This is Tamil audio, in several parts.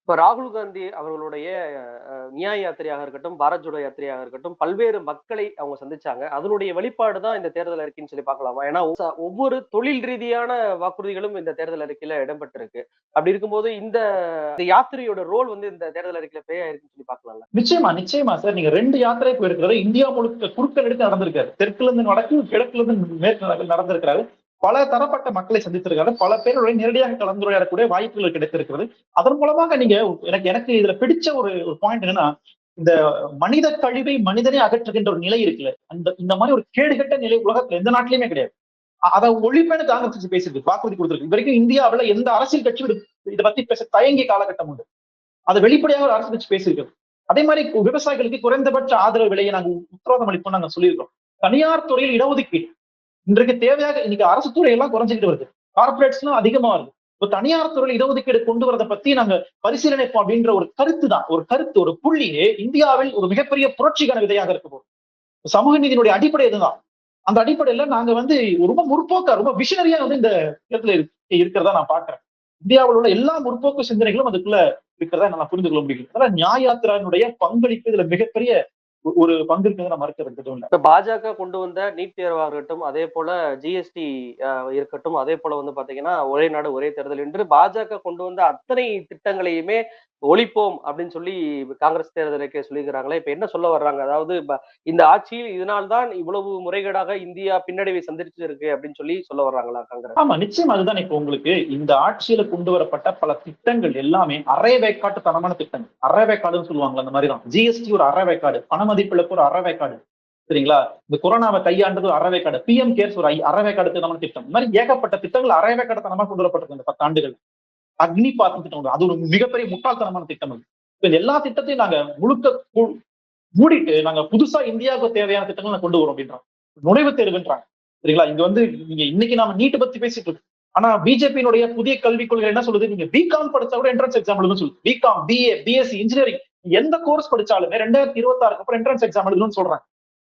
இப்ப ராகுல் காந்தி அவர்களுடைய நியாய யாத்திரையாக இருக்கட்டும், பாரத் ஜோடோ யாத்திரையாக இருக்கட்டும், பல்வேறு மக்களை அவங்க சந்திச்சாங்க. அதனுடைய வெளிப்பாடு தான் இந்த தேர்தல் அறிக்கைன்னு சொல்லி பார்க்கலாமா? ஏன்னா ஒவ்வொரு தொழில் ரீதியான வாக்குறுதிகளும் இந்த தேர்தல் அறிக்கையில இடம்பெற்றிருக்கு. அப்படி இருக்கும்போது இந்த யாத்திரையோட ரோல் வந்து இந்த தேர்தல் அறிக்கையில ப்ளே ஆயிருக்குன்னு சொல்லி பார்க்கலாம்ல? நிச்சயமா, நிச்சயமா சார். நீங்க 2 யாத்திரை போயிருக்கிறாரு. இந்தியா முழுக்க குறுக்க நெடுக்க நடந்திருக்காரு. தெற்குல இருந்து வடக்கு, கிழக்குல இருந்து மேற்கு நடந்திருக்கிறாரு. பல தரப்பட்ட மக்களை சந்தித்திருக்காரு. பல பேருடைய நேரடியாக கலந்துரையாடக்கூடிய வாய்ப்புகள் கிடைத்திருக்கிறது. அதன் மூலமாக நீங்க எனக்கு எனக்கு இதுல பிடிச்ச ஒரு பாயிண்ட் என்னன்னா, இந்த மனித கழிவை மனிதனே அகற்றுகின்ற ஒரு நிலை இருக்குல்ல, இந்த மாதிரி ஒரு கேடுகட்ட நிலை உலகத்துல எந்த நாட்டிலுமே கிடையாது. அதை ஒழிப்பேன்னு காங்கிரஸ் கட்சி பேசிருக்கு, வாக்குறுதி கொடுத்திருக்கு. இது வரைக்கும் இந்தியாவுல எந்த அரசியல் கட்சியும் இதை பத்தி பேச தயங்கிய காலகட்டம் உண்டு. அதை வெளிப்படையாக ஒரு அரசு கட்சி பேசியிருக்கிறது. அதே மாதிரி விவசாயிகளுக்கு குறைந்தபட்ச ஆதரவு விலையை நாங்க உத்தரவாதம் அளிப்போம் நாங்க சொல்லியிருக்கோம். தனியார் துறையில் இடஒதுக்கீடு இன்றைக்கு தேவையாக இன்னைக்கு அரசு துறையெல்லாம் குறைஞ்சிக்கிட்டு வருது, கார்பரேட்ஸ்லாம் அதிகமா வருது. இப்போ தனியார் துறையில் இடஒதுக்கீடு கொண்டு வரதை பத்தி நாங்க பரிசீலனைப்போம் அப்படின்ற ஒரு கருத்து தான், ஒரு புள்ளியே இந்தியாவில் ஒரு மிகப்பெரிய புரட்சிக்கான விதையாக இருக்க போகுது. சமூக நீதியினுடைய அடிப்படை இதுதான். அந்த அடிப்படையில நாங்க ரொம்ப முற்போக்கா, ரொம்ப விஷனரியா இந்த இடத்துல இருக்கிறதா நான் பாக்குறேன். இந்தியாவில் உள்ள எல்லா முற்போக்கு சிந்தனைகளும் அதுக்குள்ள இருக்கிறதா நான் புரிந்து கொள்ள முடியும். அதனால நியாய யாத்திராவினுடைய பங்களிப்பு இதுல மிகப்பெரிய ஒரு பங்கு இருக்கிறத நான் மறுக்கிறது இல்லை. இப்ப பாஜக கொண்டு வந்த நீட் தேர்வாக இருக்கட்டும், அதே போல ஜிஎஸ்டி இருக்கட்டும், அதே போல வந்து பாத்தீங்கன்னா ஒரே நாடு ஒரே தேர்தல் என்று பாஜக கொண்டு வந்த அத்தனை திட்டங்களையுமே ஒழிப்போம் அப்படின்னு சொல்லி காங்கிரஸ் தேர்தலுக்கு சொல்லிக்கிறாங்களே. இப்ப என்ன சொல்ல வர்றாங்க? அதாவது இந்த ஆட்சியில் இதனால்தான் இவ்வளவு முறைகேடாக இந்தியா பின்னடைவை சந்திச்சு இருக்கு அப்படின்னு சொல்லி சொல்ல வர்றாங்களா காங்கிரஸ்? ஆமா, நிச்சயம். அதுதான் இப்ப உங்களுக்கு இந்த ஆட்சியில கொண்டு வரப்பட்ட பல திட்டங்கள் எல்லாமே அரை வேக்காட்டு தனமான திட்டங்கள். அரை வேக்காடுன்னு சொல்லுவாங்களா, அந்த மாதிரிதான். ஜிஎஸ்டி ஒரு அரை வேக்காடு, பண மதிப்பிழப்பு ஒரு அரை வேக்காடு, சரிங்களா? இந்த கொரோனாவை கையாண்டது ஒரு அரை வேக்காடு, பிஎம் கேர்ஸ் ஒரு அரை வேக்காடு தனமான திட்டம். இந்த மாதிரி ஏகப்பட்ட திட்டங்கள் அரை வேக்காடு தனமா கொண்டு வரப்பட்டிருக்கு இந்த 10 ஆண்டுகள். அக்னி பாத் திட்டம், அது ஒரு மிகப்பெரிய முட்டாள்தனமான திட்டம். அது எல்லா திட்டத்தையும் நாங்க முழுக்க மூடிட்டு நாங்க புதுசா இந்தியாவுக்கு தேவையான திட்டங்கள் கொண்டு வரோம் அப்படின்றோம். நுழைவுத் தேர்வுன்றாங்க, சரிங்களா? இங்க நீங்க இன்னைக்கு நாம நீட் பத்தி பேசிட்டு இருக்கோம். ஆனா பிஜேபியினுடைய புதிய கல்விக் கொள்கை என்ன சொல்லுது? நீங்க பிகாம் படிச்சா கூட என்ட்ரன்ஸ் எக்ஸாம் எழுதணும்னு சொல்லுது. பிகாம், பிஏ, பிஎஸ்சி, இன்ஜினியரிங் எந்த கோர்ஸ் படிச்சாலுமே 2026 அப்புறம் என்ட்ரன்ஸ் எக்ஸாம் எழுதணும்னு சொல்றாங்க.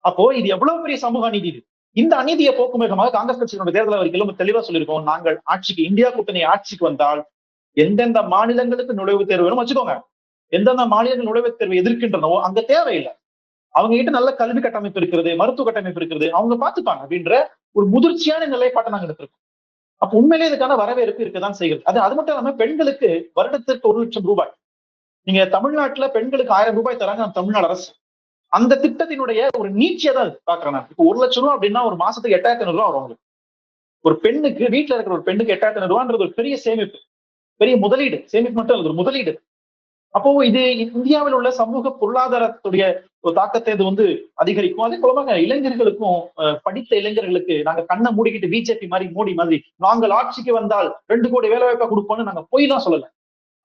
அப்போ இது எவ்வளவு பெரிய சமூக அநீதி இது. இந்த அநீதியை போக்கும் விதமாக காங்கிரஸ் கட்சியினுடைய தேர்தல் அறிக்கையில தெளிவா சொல்லியிருக்கோம். நாங்கள் இந்தியா கூட்டணி ஆட்சிக்கு வந்தால் எந்தெந்த மாநிலங்களுக்கு நுழைவுத் தேர்வு வேணும் வச்சுக்கோங்க. எந்தெந்த மாநிலங்கள் நுழைவுத் தேர்வு எதிர்க்கின்றனவோ அங்க தேவையில்லை, அவங்க கிட்ட நல்ல கல்வி கட்டமைப்பு இருக்கிறது, மருத்துவ கட்டமைப்பு இருக்கிறது, அவங்க பாத்துப்பாங்க அப்படின்ற ஒரு முதிர்ச்சியான நிலைப்பாட்டை நாங்க எடுத்திருக்கோம். அப்ப உண்மையிலே இதுக்கான வரவேற்பு இருக்கதான் செய்கிறது. அது மட்டும் இல்லாம பெண்களுக்கு வருடத்திற்கு 1 லட்சம் ரூபாய், நீங்க தமிழ்நாட்டுல பெண்களுக்கு 1000 ரூபாய் தராங்க நம்ம தமிழ்நாடு அரசு. அந்த திட்டத்தினுடைய ஒரு நீட்சியை தான் பாக்குறேன். இப்போ 1 லட்சம் ரூபாய் அப்படின்னா ஒரு மாசத்துக்கு 8500 ரூபாய் வரும். ஒரு பெண்ணுக்கு, வீட்டுல இருக்கிற ஒரு பெண்ணுக்கு 8500 ரூபான்றது ஒரு பெரிய சேமிப்பு, பெரிய முதலீடு. சேமிப்பு மட்டும் இல்ல, ஒரு முதலீடு. அப்போ இது இந்தியாவில் உள்ள சமூக பொருளாதாரத்துடைய ஒரு தாக்கத்தை இது அதிகரிக்கும். அதே போலமாக இளைஞர்களுக்கும், படித்த இளைஞர்களுக்கு நாங்க கண்ணை மூடிக்கிட்டு பிஜேபி மாதிரி, மோடி மாதிரி நாங்கள் ஆட்சிக்கு வந்தால் 2 கோடி வேலை வாய்ப்பா கொடுப்போம்னு நாங்க போய் தான் சொல்லல.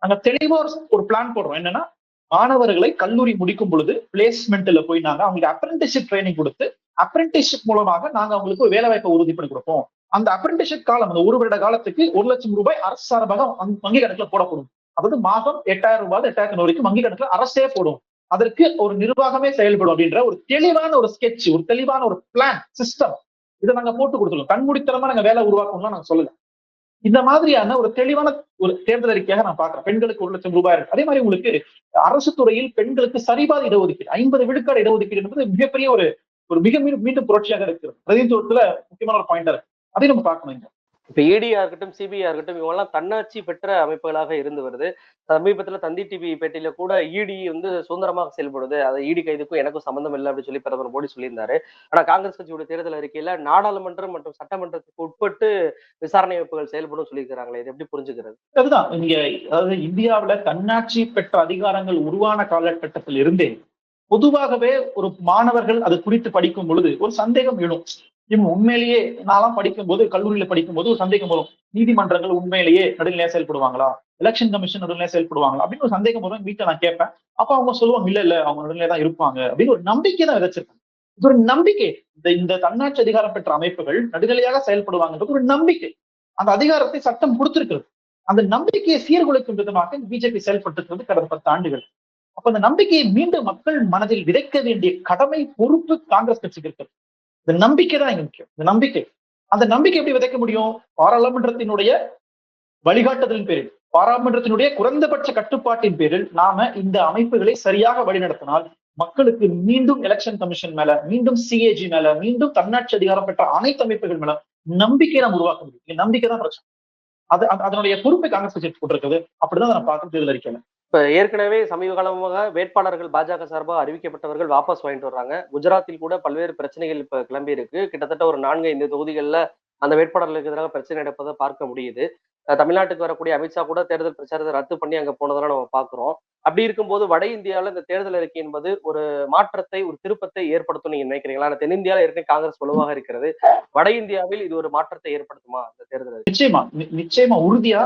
நாங்க தெளிவா ஒரு பிளான் போடுறோம். என்னன்னா, மாணவர்களை கல்லூரி முடிக்கும் பொழுது பிளேஸ்மெண்ட்ல போய் நாங்க அவங்களுக்கு அப்ரெண்டிஸ்ஷிப் ட்ரைனிங் கொடுத்து, அப்ரெண்டிஸ்ஷிப் மூலமாக நாங்க அவங்களுக்கு ஒரு வேலை வாய்ப்பை உறுதி பண்ணி கொடுப்போம். அந்த அப்ரெண்டிஸ்ஷிப் காலம், அந்த 1 வருட காலத்துக்கு 1 லட்சம் ரூபாய் அரசு சார்பாக வங்கி கணக்குல போடப்படும். அதாவது மாதம் 8000 ரூபாய் 8000 வரைக்கும் வங்கி கணக்குல அரசே போடும். அதற்கு ஒரு நிர்வாகமே செயல்படும் அப்படின்ற ஒரு தெளிவான ஒரு ஸ்கெட்ச், ஒரு தெளிவான ஒரு பிளான், சிஸ்டம் இதை நாங்க போட்டு கொடுத்துருவோம். கண்மூடித்தனமா நாங்க வேலை உருவாக்கணும்னு நாங்க சொல்லல. இந்த மாதிரியான ஒரு தெளிவான ஒரு தேர்தல் அறிக்கையாக நான் பாக்குறேன். பெண்களுக்கு 1 லட்சம் ரூபாய் இருக்கு. அதே மாதிரி உங்களுக்கு அரசு துறையில் பெண்களுக்கு சரிபாதி இடஒதுக்கீடு, 50 விழுக்காடு இடஒதுக்கீடு என்பது மிகப்பெரிய ஒரு மீண்டும் புரட்சியாக இருக்கிறது. பிரதிநிதித்துவத்துல முக்கியமான ஒரு பாயிண்டா இருக்கு. அதையும் நம்ம பார்க்கணும். இப்ப இடியா இருக்கட்டும், சிபிஐ இருக்கட்டும், இவங்கெல்லாம் தன்னாட்சி பெற்ற அமைப்புகளாக இருந்து வருது. சமீபத்துல தந்தி டிவி பேட்டியில கூட இடி சுதந்திரமாக செயல்படுது, அதை இடி கைதுக்கும் எனக்கும் சம்பந்தம் இல்லை அப்படின்னு சொல்லி பிரதமர் மோடி சொல்லியிருந்தாரு. ஆனா காங்கிரஸ் கட்சியோட தேர்தல் அறிக்கையில நாடாளுமன்றம் மற்றும் சட்டமன்றத்துக்கு உட்பட்டு விசாரணை அமைப்புகள் செயல்படும் சொல்லியிருக்கிறாங்களே, இது எப்படி புரிஞ்சுக்கிறது? அதுதான் இங்க, அதாவது இந்தியாவில தன்னாட்சி பெற்ற அதிகாரங்கள் உருவான காலகட்டத்தில் இருந்தே பொதுவாகவே ஒரு மாணவர்கள் அது குறித்து படிக்கும் பொழுது ஒரு சந்தேகம் எழும். இவங்க உண்மையிலேயே, நான்லாம் படிக்கும் போது, கல்லூரியில படிக்கும் போது ஒரு சந்தேகம் வரும். நீதிமன்றங்கள் உண்மையிலேயே நடுநிலையா செயல்படுவாங்களா, எலெக்ஷன் கமிஷன் நடுநிலையா செயல்படுவாங்களா அப்படின்னு ஒரு சந்தேகம் வரும். வீட்டை நான் கேட்பேன். அப்ப அவங்க சொல்லுவாங்க, இல்ல அவங்க நடுநிலையா தான் இருப்பாங்க அப்படின்னு ஒரு நம்பிக்கை தான் விதைச்சிருக்காங்க. இது ஒரு நம்பிக்கை. இந்த தன்னாட்சி அதிகாரம் பெற்ற அமைப்புகள் நடுநிலையாக செயல்படுவாங்கன்றது ஒரு நம்பிக்கை. அந்த அதிகாரத்தை சட்டம் கொடுத்திருக்கிறது. அந்த நம்பிக்கையை சீர்குலைக்கும் விதமாக பிஜேபி செயல்பட்டு கடந்த 10 ஆண்டுகள். அப்ப அந்த நம்பிக்கையை மீண்டும் மக்கள் மனதில் விதைக்க வேண்டிய கடமை, பொறுப்பு காங்கிரஸ் கட்சிக்கு இருக்கிறது. இந்த நம்பிக்கை தான் இங்க முக்கியம். இந்த நம்பிக்கை, அந்த நம்பிக்கை எப்படி விதைக்க முடியும்? பாராளுமன்றத்தினுடைய வழிகாட்டுதலின் பேரில், பாராளுமன்றத்தினுடைய குறைந்தபட்ச கட்டுப்பாட்டின் பேரில் நாம இந்த அமைப்புகளை சரியாக வழிநடத்தினால் மக்களுக்கு மீண்டும் எலெக்ஷன் கமிஷன் மேல, மீண்டும் சிஏஜி மேல, மீண்டும் தன்னாட்சி அதிகாரம் பெற்ற அனைத்து அமைப்புகள் மேல நம்பிக்கை நாம் உருவாக்க முடியும். நம்பிக்கை தான் பிரச்சனை. அதனுடைய பொறுப்பை காங்கிரஸ் கட்சி கொண்டிருக்கிறது. அப்படிதான் நான் பார்க்க தேர்தல் அறிக்கையில. இப்ப ஏற்கனவே சமீப காலமாக வேட்பாளர்கள் பாஜக சார்பாக அறிவிக்கப்பட்டவர்கள் வாபஸ் வாங்கிட்டு வர்றாங்க. குஜராத்தில் கூட பல்வேறு பிரச்சனைகள் இப்ப கிளம்பி இருக்கு. கிட்டத்தட்ட ஒரு 4-5 தொகுதிகள்ல அந்த வேட்பாளர்களுக்கு எதிராக பிரச்சனை நடப்பதை பார்க்க முடியுது. தமிழ்நாட்டுக்கு வரக்கூடிய அமித்ஷா கூட தேர்தல் பிரச்சாரத்தை ரத்து பண்ணி அங்க போனதெல்லாம் நம்ம பார்க்கிறோம். அப்படி இருக்கும்போது வட இந்தியாவில் இந்த தேர்தல் அறிக்கை என்பது ஒரு மாற்றத்தை, ஒரு திருப்பத்தை ஏற்படுத்தும் நீங்க நினைக்கிறீங்களா? தென்னிந்தியாவில் ஏற்கனவே காங்கிரஸ் வலுவாக இருக்கிறது. வட இந்தியாவில் இது ஒரு மாற்றத்தை ஏற்படுத்துமா இந்த தேர்தல்? நிச்சயமா, நிச்சயமா, உறுதியா.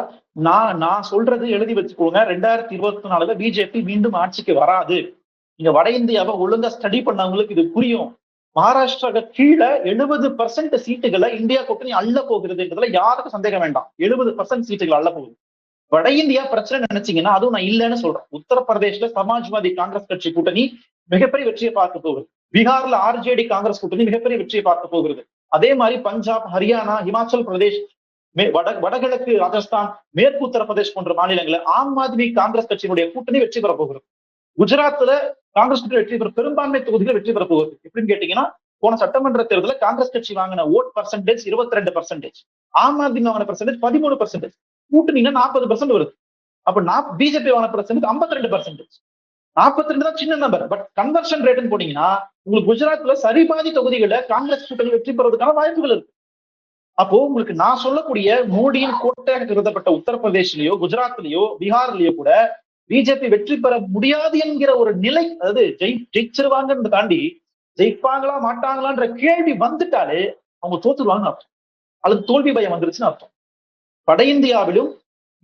நான் சொல்றது எழுதி வச்சுக்கோங்க. 2024 பிஜேபி மீண்டும் ஆட்சிக்கு வராது. நீங்க வட இந்தியாவை ஒழுங்கா ஸ்டடி பண்ணவங்களுக்கு இது புரியும். மகாராஷ்டிரா கீழே 70% சீட்டுகளை இந்தியா கூட்டணி அள்ள போகிறதுன்றதுல யாருக்கும் சந்தேகம் வேண்டாம். 70% சீட்டுகள் அள்ள போகுது. வட இந்தியா பிரச்சனை நினைச்சீங்கன்னா அதுவும் நான் இல்லைன்னு சொல்றேன். உத்தரப்பிரதேஷ்ல சமாஜ்வாதி காங்கிரஸ் கட்சி கூட்டணி மிகப்பெரிய வெற்றியை பார்க்க போகுது. பீகார்ல ஆர்ஜேடி காங்கிரஸ் கூட்டணி மிகப்பெரிய வெற்றியை பார்க்க போகிறது. அதே மாதிரி பஞ்சாப், ஹரியானா, இமாச்சல் பிரதேஷ், வடகிழக்கு ராஜஸ்தான், மேற்கு உத்தரப்பிரதேஷ் போன்ற மாநிலங்களில் ஆம் ஆத்மி காங்கிரஸ் கட்சியினுடைய கூட்டணி வெற்றி பெற போகிறது. குஜராத்ல காங்கிரஸ் கட்சி வெற்றி பெற பெரும்பான்மை தொகுதிகள் வெற்றி பெற போகுது. எப்படின்னு கேட்டீங்கன்னா, போன சட்டமன்ற தேர்தலில் காங்கிரஸ் கட்சி வாங்கின ஓட் பர்சன்டேஜ் 22%, ஆம் ஆத்மி வாங்கின பர்சன்டேஜ் 13%, கூட்டணினா 40% வருது. அப்ப பிஜேபி வாங்கின பர்சன்டேஜ் 52%. 42 தான் சின்ன நம்பர். பட் கன்வர்ஷன் ரேட்னு போனீங்கன்னா உங்களுக்கு குஜராத்ல சரிபாதி தொகுதிகளை காங்கிரஸ் கூட்டணி வெற்றி பெறதுக்கான வாய்ப்புகள் இருக்கு. அப்போ உங்களுக்கு நான் சொல்லக்கூடிய மோடியின் கோட்டையாக கருதப்பட்ட உத்தரப்பிரதேஷ்லயோ, குஜராத்லயோ, பீகார்லயோ கூட பிஜேபி வெற்றி பெற முடியாது என்கிற ஒரு நிலை, அதாவது ஜெயிச்சிருவாங்கன்னு தாண்டி ஜெயிப்பாங்களா மாட்டாங்களான்ற கேள்வி வந்துட்டாலே அவங்க தோத்துருவாங்கன்னு அர்த்தம், அல்லது தோல்வி பயம் வந்துருச்சுன்னு அர்த்தம். வட இந்தியாவிலும்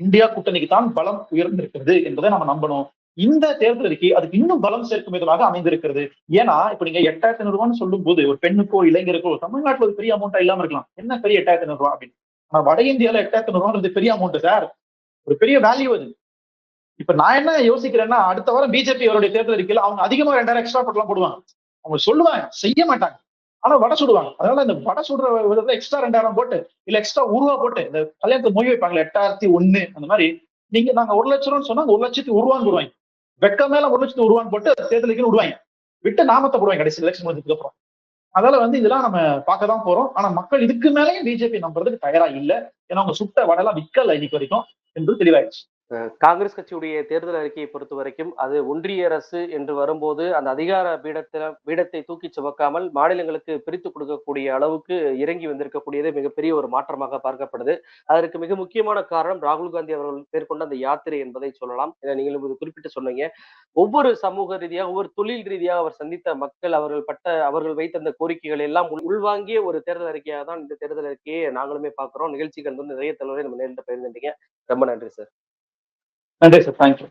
இந்தியா கூட்டணிக்கு தான் பலம் உயர்ந்திருக்கிறது என்பதை நம்ம நம்பணும். இந்த தேர்தல் அறிக்கை அதுக்கு இன்னும் பலம் சேர்க்கும் விதமாக அமைந்திருக்கிறது. ஏன்னா இப்ப நீங்க 8,500 சொல்லும் போது ஒரு பெண்ணுக்கோ இளைஞருக்கோ தமிழ்நாட்டுல ஒரு பெரிய அமௌண்டா இல்லாம இருக்கலாம். என்ன பெரிய 8,500 அப்படின்னு. ஆனா வட இந்தியால 8,500 பெரிய அமௌண்ட் சார், ஒரு பெரிய வேல்யூ அது. இப்ப நான் என்ன யோசிக்கிறேன்னா, அடுத்த வாரம் பிஜேபி அவருடைய தேர்தல் அறிக்கையில அவங்க அதிகமா 2,000 எக்ஸ்ட்ரா போட்டுலாம் போடுவாங்க. அவங்க சொல்லுவாங்க, செய்ய மாட்டாங்க, ஆனா வடை சுடுவாங்க. அதனால இந்த வடை சுடுற விதத்துல எக்ஸ்ட்ரா 2,000 போட்டு, இல்ல எக்ஸ்ட்ரா ரூபா போட்டு, இந்த கல்யாணத்தை மொழி வைப்பாங்களே 8,001 அந்த மாதிரி, நீங்க நாங்க 1,00,000 சொன்னா 1,00,001 போடுவாங்க. வெக்க மேல 1,00,001 போட்டு தேர்தலுக்கு விடுவாங்க. விட்டு நாமத்தை போடுவாங்க கடைசி எலெக்ஷன் முடிஞ்சதுக்கு அப்புறம். அதனால இதெல்லாம் நம்ம பார்க்கதான் போறோம். ஆனா மக்கள் இதுக்கு மேலேயும் பிஜேபி நம்புறதுக்கு தயாரா இல்ல. ஏன்னா அவங்க சுட்ட வடலாம் விக்கல இன்னைக்கு வரைக்கும் என்று தெளிவாயிடுச்சு. காங்கிரஸ் கட்சியுடைய தேர்தல் அறிக்கையை பொறுத்த வரைக்கும் அது ஒன்றிய அரசு என்று வரும்போது அந்த அதிகார பீடத்தை தூக்கி சுமக்காமல் மாநிலங்களுக்கு பிரித்து கொடுக்கக்கூடிய அளவுக்கு இறங்கி வந்திருக்கக்கூடியது மிகப்பெரிய ஒரு மாற்றமாக பார்க்கப்படுது. அதற்கு மிக முக்கியமான காரணம் ராகுல் காந்தி அவர்கள் மேற்கொண்ட அந்த யாத்திரை என்பதை சொல்லலாம். நீங்களும் இது குறிப்பிட்டு சொன்னீங்க. ஒவ்வொரு சமூக ரீதியாக, ஒவ்வொரு தொழில் ரீதியாக அவர் சந்தித்த மக்கள், அவர்கள் வைத்த அந்த கோரிக்கைகள் எல்லாம் உள்வாங்கிய ஒரு தேர்தல் அறிக்கையாக தான் இந்த தேர்தல் அறிக்கையை நாங்களுமே பார்க்கிறோம். நிகழ்ச்சிகள் நிறைய தலைவரை நம்ம நேரில் பகிர்ந்துட்டீங்க. ரொம்ப நன்றி சார். நன்றி சார். தேங்க்யூ.